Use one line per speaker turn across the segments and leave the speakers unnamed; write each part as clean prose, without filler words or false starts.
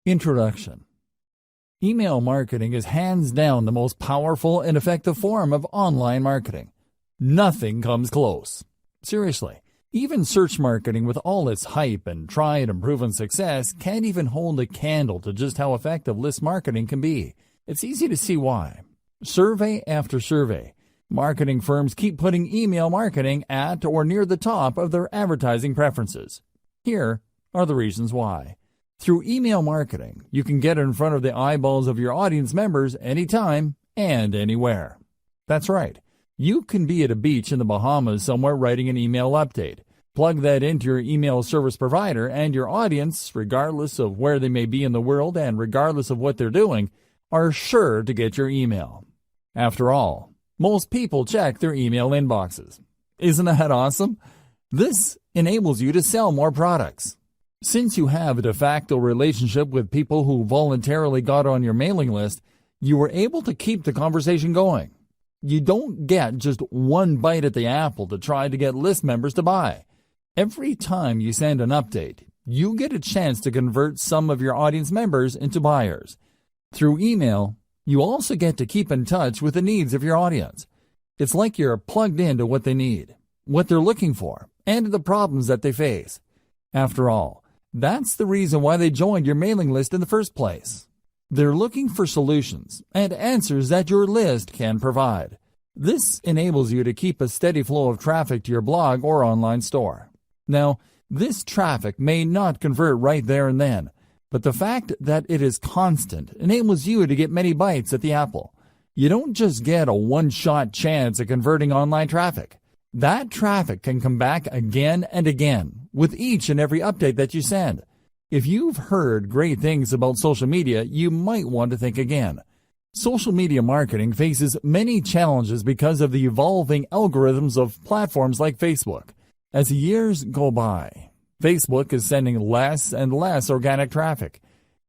Introduction. Email marketing is hands down the most powerful and effective form of online marketing. Nothing comes close. Seriously, even search marketing with all its hype and tried and proven success can't even hold a candle to just how effective list marketing can be. It's easy to see why. Survey after survey, marketing firms keep putting email marketing at or near the top of their advertising preferences. Here are the reasons why. Through email marketing, you can get in front of the eyeballs of your audience members anytime and anywhere. That's right. You can be at a beach in the Bahamas somewhere writing an email update. Plug that into your email service provider, and your audience, regardless of where they may be in the world and regardless of what they're doing, are sure to get your email. After all, most people check their email inboxes. Isn't that awesome? This enables you to sell more products. Since you have a de facto relationship with people who voluntarily got on your mailing list, you were able to keep the conversation going. You don't get just one bite at the apple to try to get list members to buy. Every time you send an update, you get a chance to convert some of your audience members into buyers. Through email, you also get to keep in touch with the needs of your audience. It's like you're plugged into what they need, what they're looking for, and the problems that they face. After all, that's the reason why they joined your mailing list in the first place. They're looking for solutions and answers that your list can provide. This enables you to keep a steady flow of traffic to your blog or online store. Now, this traffic may not convert right there and then, but the fact that it is constant enables you to get many bites at the apple. You don't just get a one-shot chance at converting online traffic. That traffic can come back again and again with each and every update that you send. If you've heard great things about social media, you might want to think again. Social media marketing faces many challenges because of the evolving algorithms of platforms like Facebook. As the years go by, Facebook is sending less and less organic traffic.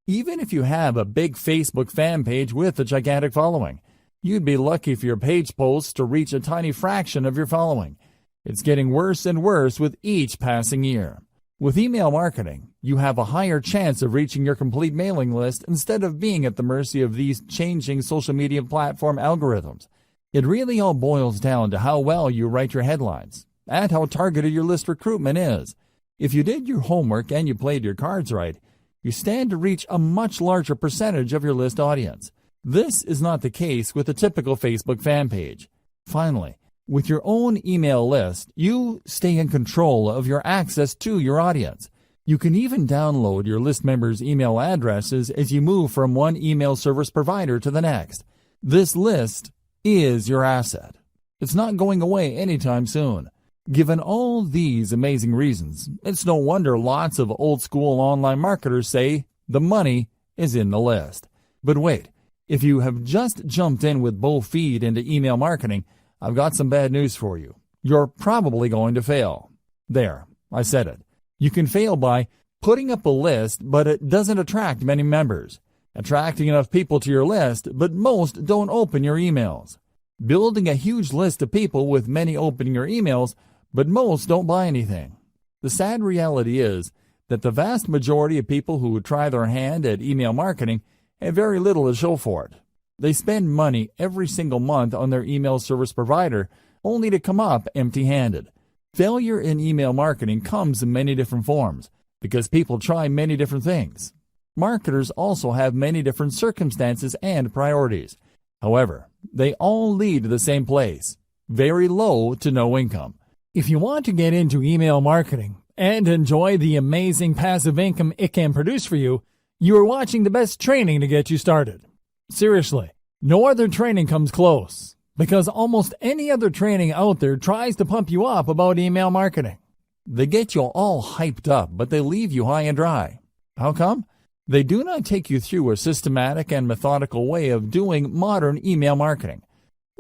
Even if you have a big Facebook fan page with a gigantic following, you'd be lucky for your page posts to reach a tiny fraction of your following. It's getting worse and worse with each passing year. With email marketing, you have a higher chance of reaching your complete mailing list instead of being at the mercy of these changing social media platform algorithms. It really all boils down to how well you write your headlines and how targeted your list recruitment is. If you did your homework and you played your cards right, you stand to reach a much larger percentage of your list audience. This is not the case with a typical Facebook fan page. Finally, with your own email list, you stay in control of your access to your audience. You can even download your list members' email addresses as you move from one email service provider to the next. This list is your asset. It's not going away anytime soon. Given all these amazing reasons, it's no wonder lots of old-school online marketers say the money is in the list. But wait. If you have just jumped in with both feet into email marketing, I've got some bad news for you. You're probably going to fail. There, I said it. You can fail by putting up a list, but it doesn't attract many members. Attracting enough people to your list, but most don't open your emails. Building a huge list of people with many opening your emails, but most don't buy anything. The sad reality is that the vast majority of people who try their hand at email marketing have very little to show for it. They spend money every single month on their email service provider only to come up empty-handed. Failure in email marketing comes in many different forms because people try many different things. Marketers also have many different circumstances and priorities. However, they all lead to the same place: very low to no income. If you want to get into email marketing and enjoy the amazing passive income it can produce for you, you are watching the best training to get you started. Seriously, no other training comes close, because almost any other training out there tries to pump you up about email marketing. They get you all hyped up, but they leave you high and dry. How come? They do not take you through a systematic and methodical way of doing modern email marketing.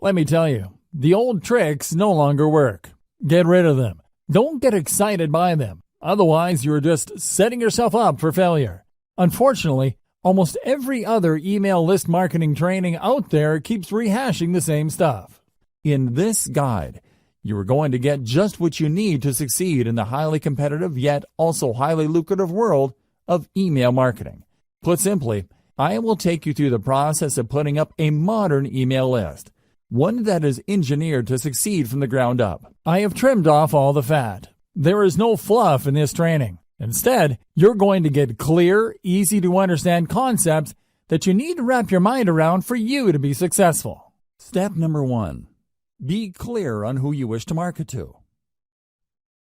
Let me tell you, the old tricks no longer work. Get rid of them. Don't get excited by them. Otherwise, you're just setting yourself up for failure. Unfortunately, almost every other email list marketing training out there keeps rehashing the same stuff. In this guide, you are going to get just what you need to succeed in the highly competitive yet also highly lucrative world of email marketing. Put simply, I will take you through the process of putting up a modern email list, one that is engineered to succeed from the ground up. I have trimmed off all the fat. There is no fluff in this training. Instead, you're going to get clear, easy to understand concepts that you need to wrap your mind around for you to be successful. Step number 1. Be clear on who you wish to market to.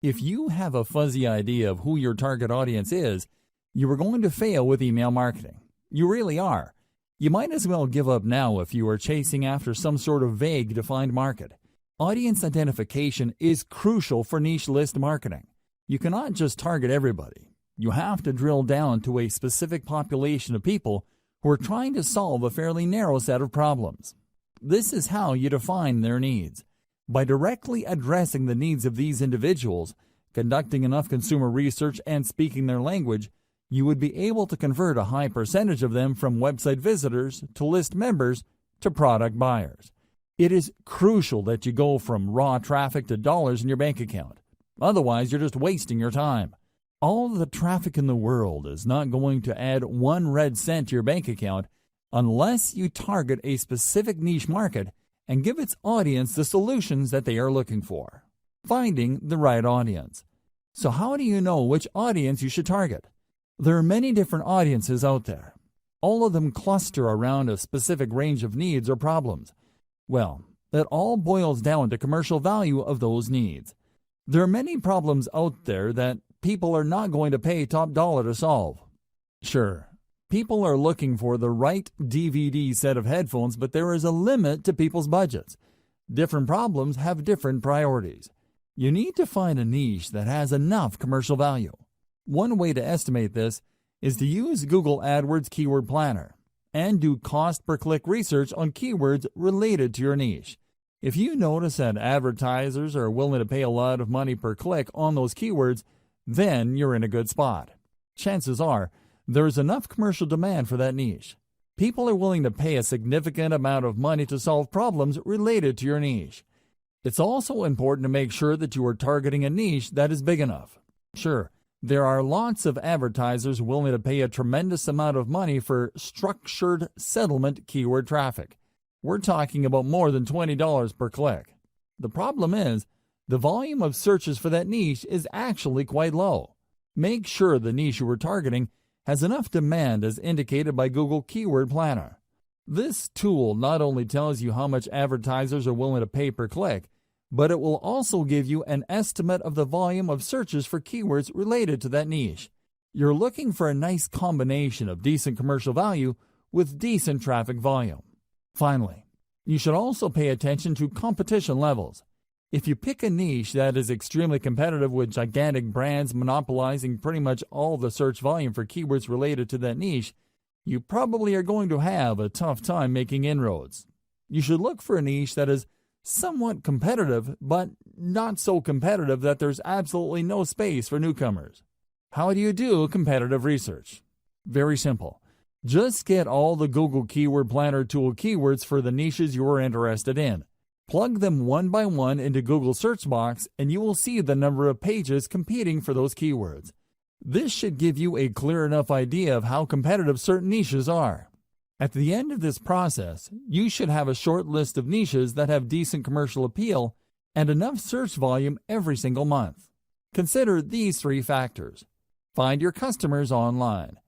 If you have a fuzzy idea of who your target audience is, you are going to fail with email marketing. You really are. You might as well give up now if you are chasing after some sort of vague defined market. Audience identification is crucial for niche list marketing. You cannot just target everybody. You have to drill down to a specific population of people who are trying to solve a fairly narrow set of problems. This is how you define their needs. By directly addressing the needs of these individuals, conducting enough consumer research and speaking their language, you would be able to convert a high percentage of them from website visitors to list members to product buyers. It is crucial that you go from raw traffic to dollars in your bank account. Otherwise, you're just wasting your time. All the traffic in the world is not going to add 1 red cent to your bank account unless you target a specific niche market and give its audience the solutions that they are looking for. Finding the right audience. So how do you know which audience you should target? There are many different audiences out there. All of them cluster around a specific range of needs or problems. Well, it all boils down to commercial value of those needs. There are many problems out there that people are not going to pay top dollar to solve. Sure, people are looking for the right DVD set of headphones, but there is a limit to people's budgets. Different problems have different priorities. You need to find a niche that has enough commercial value. One way to estimate this is to use Google AdWords Keyword Planner and do cost per click research on keywords related to your niche. If you notice that advertisers are willing to pay a lot of money per click on those keywords, then you're in a good spot. Chances are there is enough commercial demand for that niche. People are willing to pay a significant amount of money to solve problems related to your niche. It's also important to make sure that you are targeting a niche that is big enough. Sure, there are lots of advertisers willing to pay a tremendous amount of money for structured settlement keyword traffic. We're talking about more than $20 per click. The problem is, the volume of searches for that niche is actually quite low. Make sure the niche you are targeting has enough demand as indicated by Google Keyword Planner. This tool not only tells you how much advertisers are willing to pay per click, but it will also give you an estimate of the volume of searches for keywords related to that niche. You're looking for a nice combination of decent commercial value with decent traffic volume. Finally, you should also pay attention to competition levels. If you pick a niche that is extremely competitive with gigantic brands monopolizing pretty much all the search volume for keywords related to that niche, you probably are going to have a tough time making inroads. You should look for a niche that is somewhat competitive, but not so competitive that there's absolutely no space for newcomers. How do you do competitive research? Very simple. Just get all the Google Keyword Planner tool keywords for the niches you are interested in. Plug them one by one into Google search box and you will see the number of pages competing for those keywords. This should give you a clear enough idea of how competitive certain niches are. At the end of this process, you should have a short list of niches that have decent commercial appeal and enough search volume every single month. Consider these 3 factors. Find your customers online.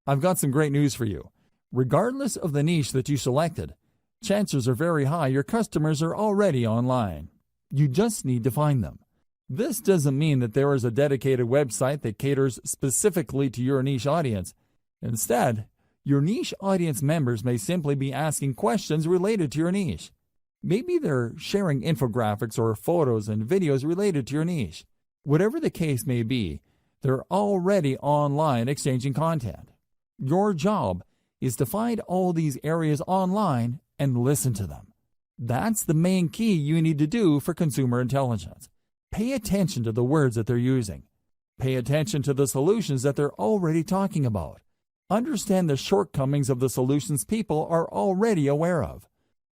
I've got some great news for you. Regardless of the niche that you selected, chances are very high your customers are already online. You just need to find them. This doesn't mean that there is a dedicated website that caters specifically to your niche audience. Instead, your niche audience members may simply be asking questions related to your niche. Maybe they're sharing infographics or photos and videos related to your niche. Whatever the case may be, they're already online exchanging content. Your job is to find all these areas online and listen to them. That's the main key you need to do for consumer intelligence. Pay attention to the words that they're using. Pay attention to the solutions that they're already talking about. Understand the shortcomings of the solutions people are already aware of.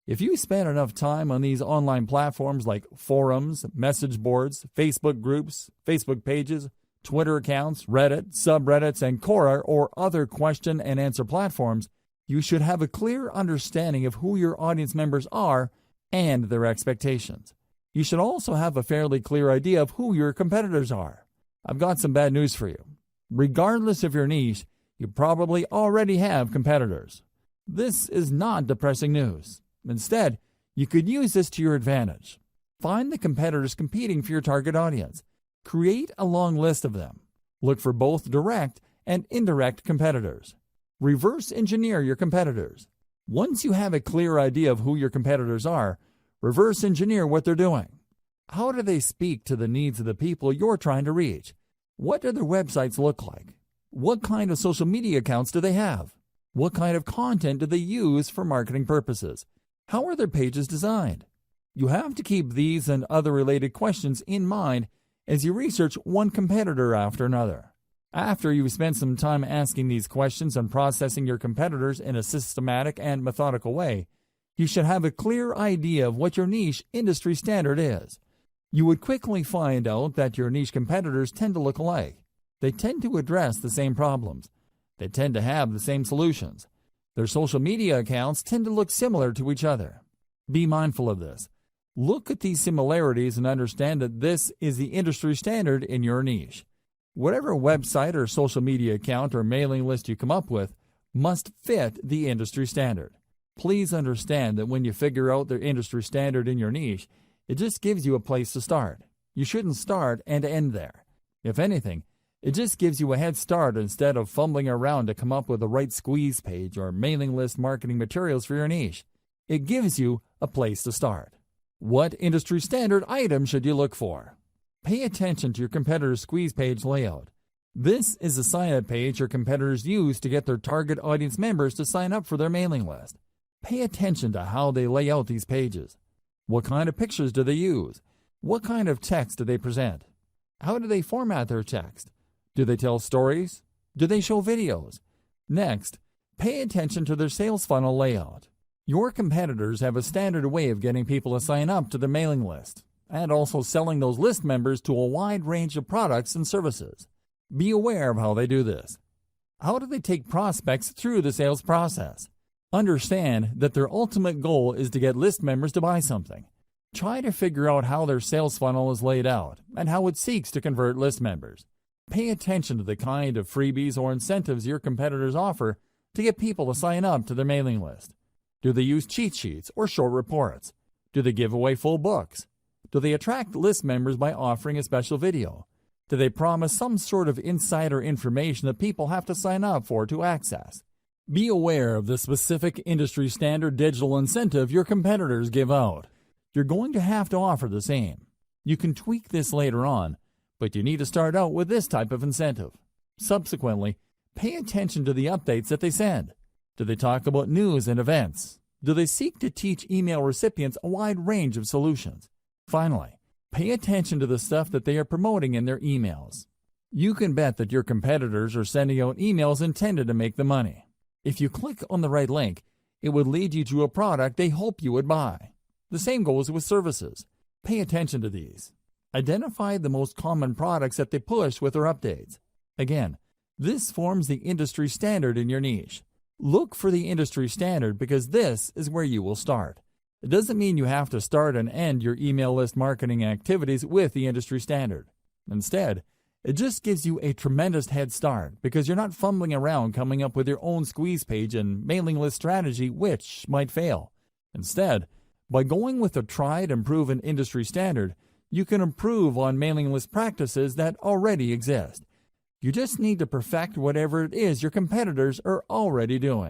If you spend enough time on these online platforms like forums, message boards, Facebook groups, Facebook pages, Twitter accounts, Reddit, subreddits, and Quora or other question and answer platforms, you should have a clear understanding of who your audience members are and their expectations. You should also have a fairly clear idea of who your competitors are. I've got some bad news for you. Regardless of your niche, you probably already have competitors. This is not depressing news. Instead, you could use this to your advantage. Find the competitors competing for your target audience. Create a long list of them. Look for both direct and indirect competitors. Reverse engineer your competitors. Once you have a clear idea of who your competitors are, reverse engineer what they're doing. How do they speak to the needs of the people you're trying to reach? What do their websites look like? What kind of social media accounts do they have? What kind of content do they use for marketing purposes? How are their pages designed? You have to keep these and other related questions in mind as you research one competitor after another. After you've spent some time asking these questions and processing your competitors in a systematic and methodical way, you should have a clear idea of what your niche industry standard is. You would quickly find out that your niche competitors tend to look alike. They tend to address the same problems. They tend to have the same solutions. Their social media accounts tend to look similar to each other. Be mindful of this. Look at these similarities and understand that this is the industry standard in your niche. Whatever website or social media account or mailing list you come up with must fit the industry standard. Please understand that when you figure out the industry standard in your niche, it just gives you a place to start. You shouldn't start and end there. If anything, it just gives you a head start instead of fumbling around to come up with the right squeeze page or mailing list marketing materials for your niche. It gives you a place to start. What industry standard item should you look for? Pay attention to your competitor's squeeze page layout. This is the sign-up page your competitors use to get their target audience members to sign up for their mailing list. Pay attention to how they lay out these pages. What kind of pictures do they use? What kind of text do they present? How do they format their text? Do they tell stories? Do they show videos? Next, pay attention to their sales funnel layout. Your competitors have a standard way of getting people to sign up to their mailing list, and also selling those list members to a wide range of products and services. Be aware of how they do this. How do they take prospects through the sales process? Understand that their ultimate goal is to get list members to buy something. Try to figure out how their sales funnel is laid out and how it seeks to convert list members. Pay attention to the kind of freebies or incentives your competitors offer to get people to sign up to their mailing list. Do they use cheat sheets or short reports? Do they give away full books? Do they attract list members by offering a special video? Do they promise some sort of insider information that people have to sign up for to access? Be aware of the specific industry standard digital incentive your competitors give out. You're going to have to offer the same. You can tweak this later on, but you need to start out with this type of incentive. Subsequently, pay attention to the updates that they send. Do they talk about news and events? Do they seek to teach email recipients a wide range of solutions? Finally, pay attention to the stuff that they are promoting in their emails. You can bet that your competitors are sending out emails intended to make them money. If you click on the right link, it would lead you to a product they hope you would buy. The same goes with services. Pay attention to these. Identify the most common products that they push with their updates. Again, this forms the industry standard in your niche. Look for the industry standard because this is where you will start. It doesn't mean you have to start and end your email list marketing activities with the industry standard. Instead, it just gives you a tremendous head start because you're not fumbling around coming up with your own squeeze page and mailing list strategy which might fail. Instead, by going with a tried and proven industry standard, you can improve on mailing list practices that already exist. You just need to perfect whatever it is your competitors are already doing.